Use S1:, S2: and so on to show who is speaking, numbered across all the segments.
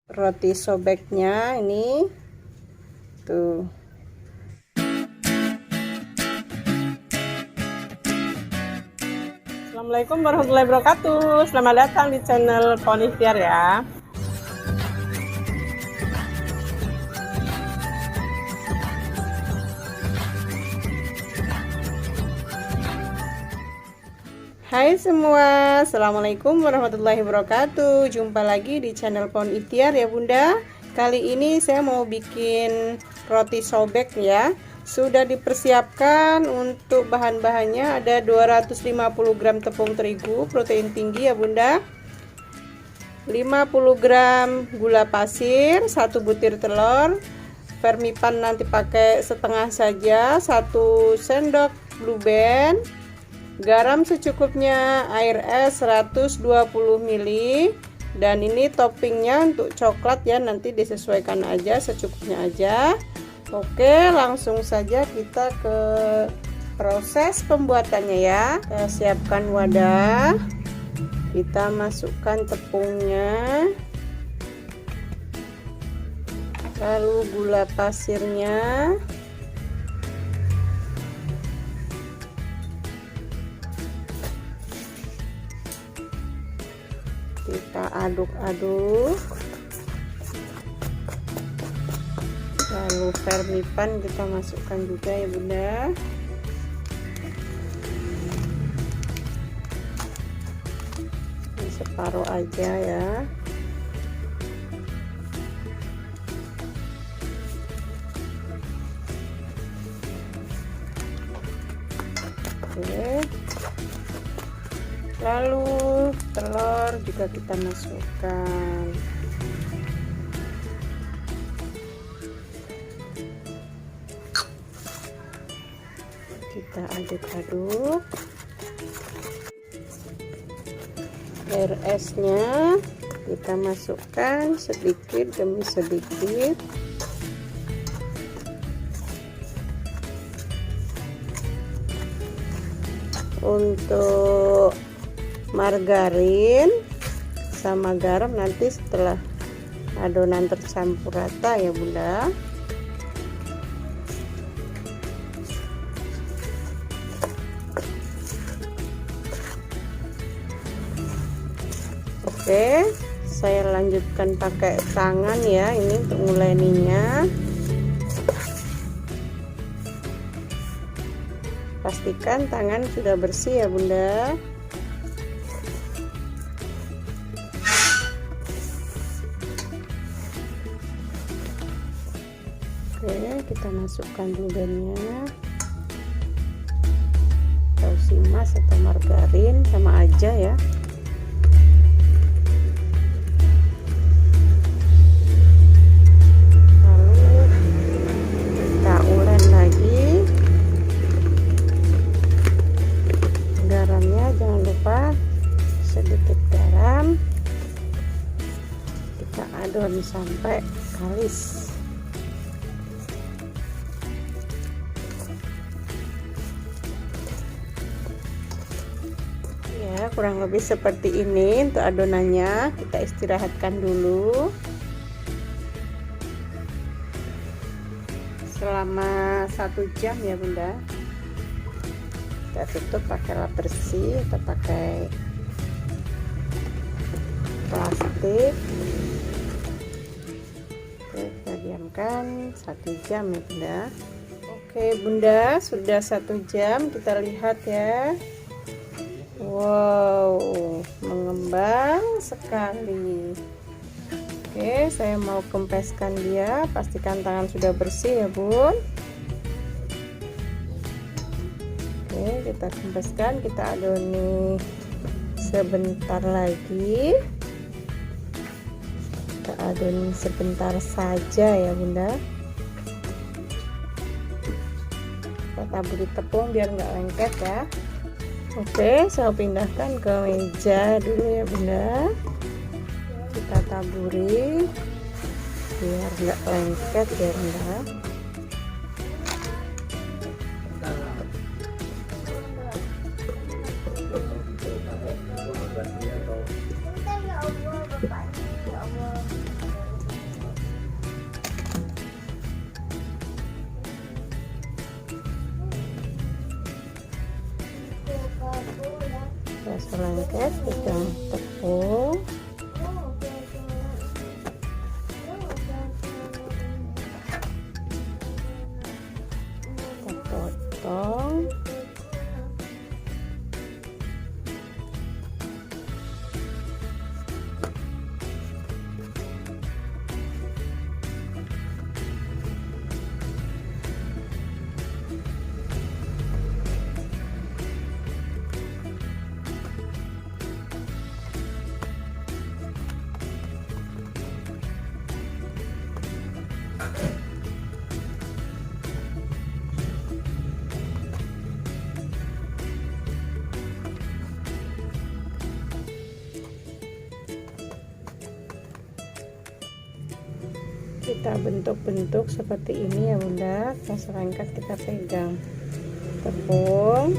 S1: roti sobeknya ini tuh. Assalamualaikum warahmatullahi wabarakatuh. Selamat datang di channel Pon Ikhtiar ya. Hai semua, Assalamualaikum warahmatullahi wabarakatuh. Jumpa lagi di channel Pon Ikhtiar ya bunda. Kali ini saya mau bikin roti sobek ya. Sudah dipersiapkan untuk bahan-bahannya, ada 250 gram tepung terigu protein tinggi ya bunda, 50 gram gula pasir, 1 butir telur, vermipan nanti pakai setengah saja, 1 sendok blue band, garam secukupnya, air es 120 ml, dan ini toppingnya untuk coklat ya, nanti disesuaikan aja secukupnya aja. Oke, langsung saja kita ke proses pembuatannya ya. Kita siapkan wadah, kita masukkan tepungnya, lalu gula pasirnya, kita aduk-aduk, lalu vermipan kita masukkan juga ya bunda. Ini separuh aja ya. Oke, lalu telur juga kita masukkan. Kita aduk-aduk. Air esnya kita masukkan sedikit demi sedikit. Untuk margarin sama garam nanti setelah adonan tercampur rata ya bunda. Oke, saya lanjutkan pakai tangan ya, ini untuk nguleninya. Pastikan tangan sudah bersih ya bunda. Oke, kita masukkan blueberry-nya, atau simas atau margarin sama aja ya. Jangan lupa sedikit garam, kita adon sampai kalis. Ya, kurang lebih seperti ini untuk adonannya. Kita istirahatkan dulu selama 1 jam ya bunda. Kita tutup pakai lap bersih atau pakai plastik. Oke, kita diamkan 1 jam ya bunda. Oke bunda, sudah 1 jam, kita lihat ya. Wow, mengembang sekali. Oke, saya mau kempeskan dia, pastikan tangan sudah bersih ya bun. Oke, kita kempeskan, kita adoni sebentar lagi. Kita adoni sebentar saja ya bunda. Kita taburi tepung biar nggak lengket ya. Oke, saya pindahkan ke meja dulu ya bunda. Kita taburi biar nggak lengket ya bunda. angkat, pegang tepung. Kita potong. Kita bentuk-bentuk seperti ini ya Bunda. Pas angkat kita pegang tepung,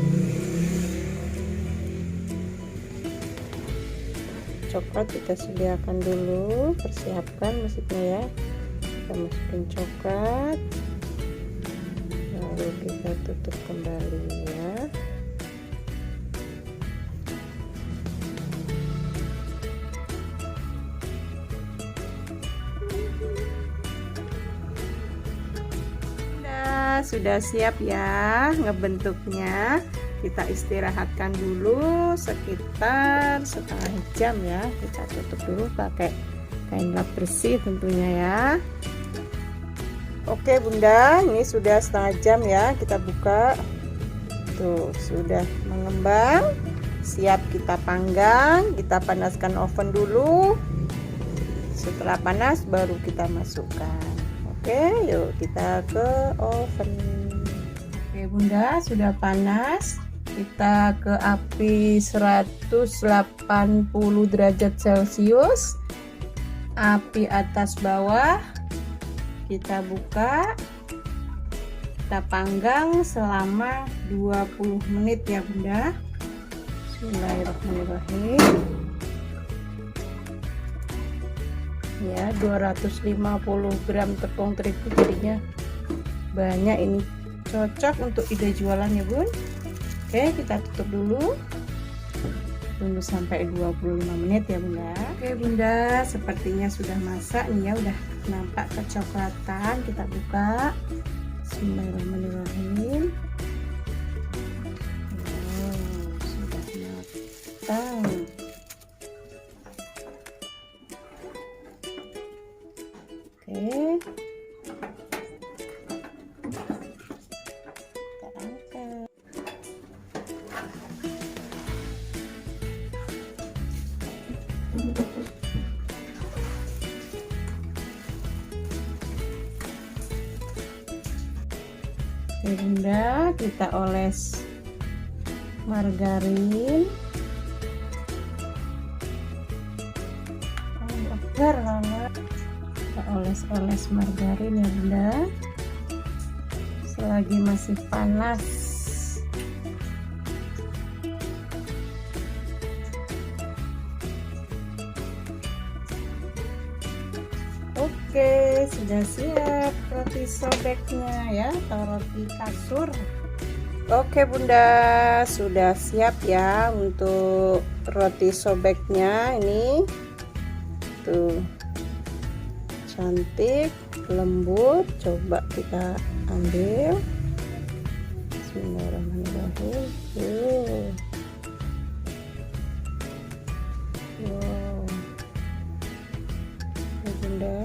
S1: coklat kita sediakan dulu, persiapkan maksudnya ya. Kita masukin coklat, lalu kita tutup kembali ya. Sudah siap ya ngebentuknya. Kita istirahatkan dulu sekitar setengah jam ya. Kita tutup dulu pakai kain lap bersih tentunya ya. Oke Bunda, ini sudah setengah jam ya. Kita buka. Tuh sudah mengembang, siap kita panggang. Kita panaskan oven dulu. Setelah panas baru kita masukkan. Oke, yuk kita ke oven. Oke Bunda, sudah panas. Kita ke api 180 derajat Celcius. Api atas bawah. Kita buka. Kita panggang selama 20 menit ya Bunda. Bismillahirrahmanirrahim. Ya, 250 gram tepung terigu jadinya banyak, ini cocok untuk ide jualan ya Bun. Oke, kita tutup dulu, tunggu sampai 25 menit ya Bunda. Oke Bunda, sepertinya sudah masak nih ya, udah nampak kecoklatan. Kita buka. Bismillahirrahmanirrahim. Sudah matang. Oke, kita angkat. Oke Bunda, kita oles margarin. Kita oles-oles margarin ya Bunda, selagi masih panas. Oke, sudah siap roti sobeknya ya, atau roti kasur. Oke Bunda, sudah siap ya untuk roti sobeknya. Ini tuh cantik, lembut. Coba kita ambil. Bismillahirrahmanirrahim. Wow, ya Bunda,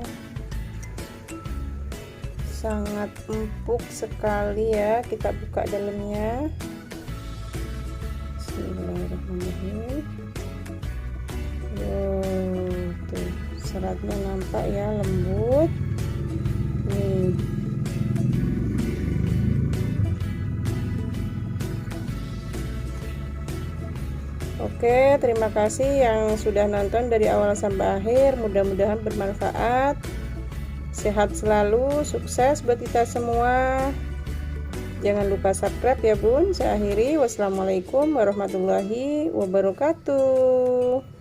S1: sangat empuk sekali ya. Kita buka dalamnya. Bismillahirrahmanirrahim. Wow, tuh seratnya nampak ya, lembut nih. Oke, terima kasih yang sudah nonton dari awal sampai akhir. Mudah-mudahan bermanfaat. Sehat selalu, sukses buat kita semua. Jangan lupa subscribe ya Bun. Saya akhiri. Wassalamualaikum warahmatullahi wabarakatuh.